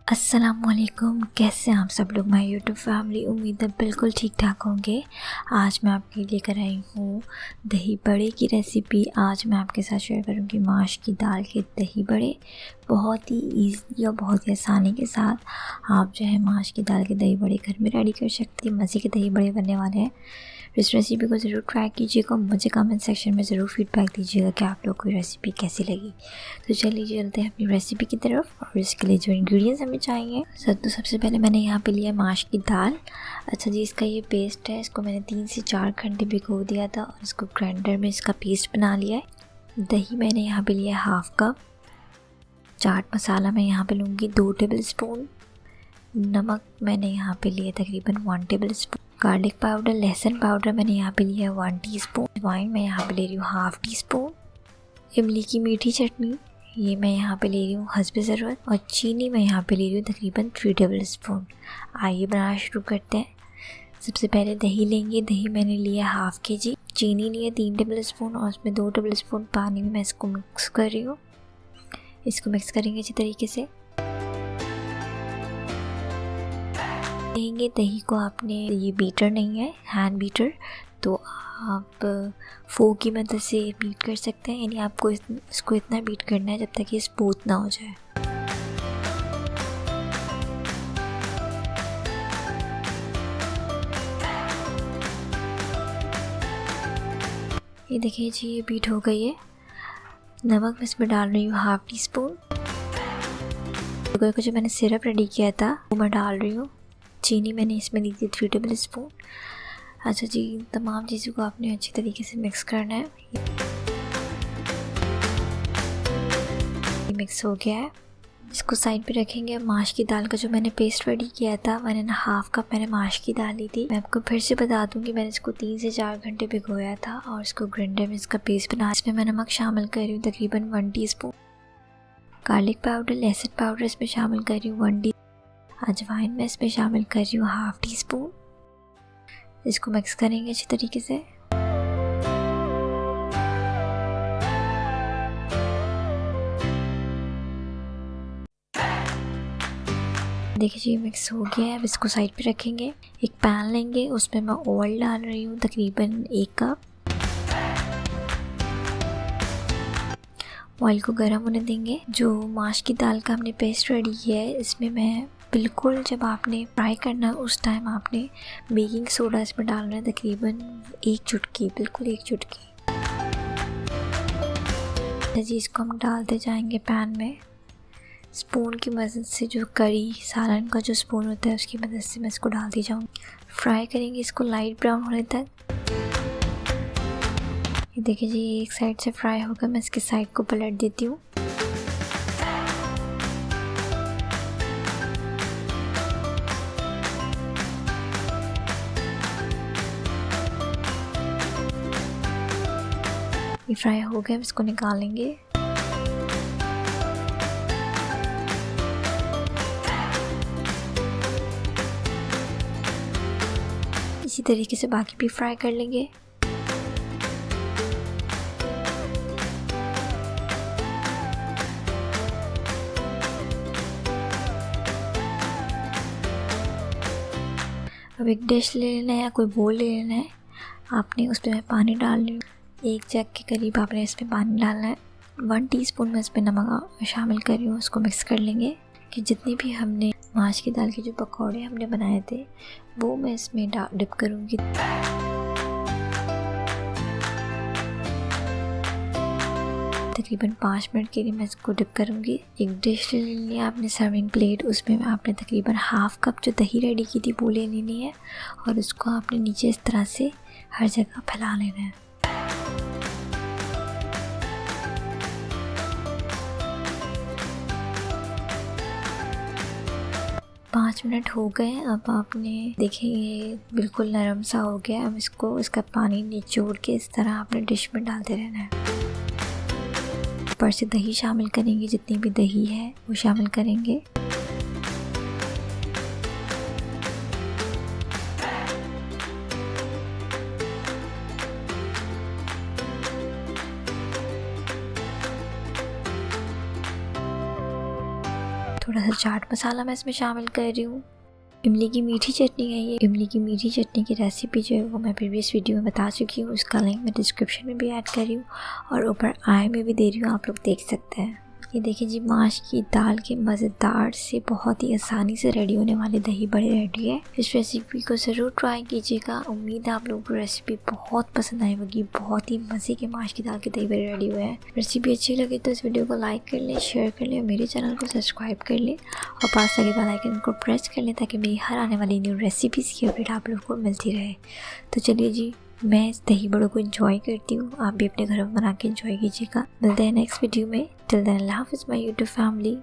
अस्सलामुअलैकुम, कैसे हैं आप सब लोग। माय यूट्यूब फैमिली, उम्मीद है बिल्कुल ठीक ठाक होंगे। आज मैं आपके लिए लेकर आई हूँ दही बड़े की रेसिपी। आज मैं आपके साथ शेयर करूँगी माश की दाल के दही बड़े। बहुत ही ईज़ी और बहुत ही आसानी के साथ आप जो है माश की दाल के दही बड़े घर में रेडी कर सकते हैं। मज़े के दही बड़े बनने वाले हैं। इस रेसिपी को ज़रूर ट्राई कीजिएगा। मुझे कमेंट सेक्शन में ज़रूर फीडबैक दीजिएगा कि आप लोग को रेसिपी कैसी लगी। तो चलिए चलते हैं अपनी रेसिपी की तरफ। और इसके लिए जो इंग्रेडिएंट्स हमें चाहिए, तो सबसे पहले मैंने यहाँ पे लिया माश की दाल। अच्छा जी, इसका ये पेस्ट है। इसको मैंने 3 से 4 घंटे भिगो दिया था और इसको ग्राइंडर में इसका पेस्ट बना लिया है। दही मैंने यहाँ पे लिया हाफ़ कप। चाट मसाला मैं यहाँ पे लूँगी 2 टेबल स्पून। नमक मैंने यहाँ पे लिया तकरीबन 1 टेबल स्पून। गार्लिक पाउडर, लहसुन पाउडर मैंने यहाँ पे लिया 1 टीस्पून। अजवाइन मैं यहाँ पे ले रही हूँ हाफ़ टी स्पून। इमली की मीठी चटनी ये मैं यहाँ पे ले रही हूँ हस्बे ज़रूरत। और चीनी मैं यहाँ पे ले रही हूँ तकरीबन 3 टेबल स्पून। आइए बनाना शुरू करते हैं। सबसे पहले दही लेंगे। दही मैंने लिया हाफ़ kg। चीनी लिया 3 टेबल स्पून और उसमें 2 टेबल स्पून पानी में मैं इसको मिक्स कर रही हूँ। इसको मिक्स करेंगे अच्छी तरीके से। लेंगे दही को, आपने ये बीटर नहीं है, हैंड बीटर, तो आप फोक की मदद से बीट कर सकते हैं। यानी आपको इसको इतना बीट करना है जब तक ये स्मूथ ना हो जाए। ये देखिए जी, ये बीट हो गई है। नमक मैं इसमें डाल रही हूँ हाफ़ टी स्पून। शुगर का जो मैंने सिरप रेडी किया था वो मैं डाल रही हूँ। चीनी मैंने इसमें ली थी 3 टेबल स्पून। अच्छा जी, तमाम चीज़ों को आपने अच्छी तरीके से मिक्स करना है। मिक्स हो गया है, इसको साइड पे रखेंगे। माश की दाल का जो मैंने पेस्ट रेडी किया था, मैंने हाफ़ कप मैंने माश की दाल ली थी। मैं आपको फिर से बता दूं कि मैंने इसको 3 से 4 घंटे भिगोया था और इसको ग्राइंडर में इसका पेस्ट बना। इसमें मैं नमक शामिल कर रही हूँ तकरीबन 1 टीस्पून। गार्लिक पाउडर, लहसुन पाउडर इसमें शामिल कर रही हूँ 1 टी। अजवाइन मैं इसमें शामिल कर रही हूँ हाफ़ टी स्पून। इसको मिक्स करेंगे अच्छी तरीके से। देखिए जी, मिक्स हो गया है। अब इसको साइड पे रखेंगे। एक पैन लेंगे, उसमें मैं ऑयल डाल रही हूँ तकरीबन 1 कप। ऑयल को गर्म होने देंगे। जो माश की दाल का हमने पेस्ट रेडी किया है, इसमें मैं बिल्कुल, जब आपने फ्राई करना है उस टाइम आपने बेकिंग सोडा इसमें डालना है तकरीबन 1 चुटकी, बिल्कुल 1 चुटकी। जी, इसको हम डालते जाएंगे पैन में। स्पून की मदद से, जो कड़ी सालन का जो स्पून होता है उसकी मदद से मैं इसको डालती जाऊँगी। फ्राई करेंगे इसको लाइट ब्राउन होने तक। ये देखिए जी, एक साइड से फ्राई होकर मैं इसके साइड को पलट देती हूँ। ये फ्राई हो गया, हम इसको निकालेंगे। इसी तरीके से बाकी भी फ्राई कर लेंगे। अब एक डिश ले लेना है या कोई बोल ले लेना है। आपने उस पर पानी डाल रही हूँ, 1 जग के करीब आपने इसमें पानी डालना है। 1 टीस्पून में इसमें नमक शामिल कर रही हूँ। उसको मिक्स कर लेंगे कि जितनी भी हमने माश की दाल के जो पकौड़े हमने बनाए थे वो मैं इसमें डिप करूँगी। तकरीबन 5 मिनट के लिए मैं इसको डिप करूँगी। एक डिश ले लेनी है आपने, सर्विंग प्लेट। उसमें आपने तकरीबन हाफ़ कप जो दही रेडी की थी वो ले लेनी है और उसको आपने नीचे इस तरह से हर जगह फैला लेना है। पाँच मिनट हो गए। अब आपने देखिए ये बिल्कुल नरम सा हो गया। अब इसको, इसका पानी निचोड़ के इस तरह आपने डिश में डालते रहना है। ऊपर से दही शामिल करेंगे, जितनी भी दही है वो शामिल करेंगे। थोड़ा सा चाट मसाला मैं इसमें शामिल कर रही हूँ। इमली की मीठी चटनी है ये। इमली की मीठी चटनी की रेसिपी जो है वो मैं प्रीवियस वीडियो में बता चुकी हूँ, उसका लिंक मैं डिस्क्रिप्शन में भी ऐड कर रही हूँ और ऊपर आई में भी दे रही हूँ, आप लोग देख सकते हैं। ये देखिए जी, माश की दाल के मज़ेदार से बहुत ही आसानी से रेडी होने वाले दही बड़े रेडी है। इस रेसिपी को ज़रूर ट्राई कीजिएगा। उम्मीद है आप लोगों को रेसिपी बहुत पसंद आई होगी। बहुत ही मज़े के माश की दाल के दही बड़े रेडी हुए हैं। रेसिपी अच्छी लगे तो इस वीडियो को लाइक कर लें, शेयर कर लें, मेरे चैनल को सब्सक्राइब कर लें और पास लगे बेल आइकन को प्रेस कर लें ताकि मेरी हर आने वाली न्यू रेसिपीज़ की अपडेट आप लोगों को मिलती रहे। तो चलिए जी, मैं इस दही बड़ों को एंजॉय करती हूँ, आप भी अपने घर में बना के एंजॉय कीजिएगा। मिलते हैं नेक्स्ट वीडियो में। टिल देन अल्लाह हाफ़िज़ माय यूट्यूब फैमिली।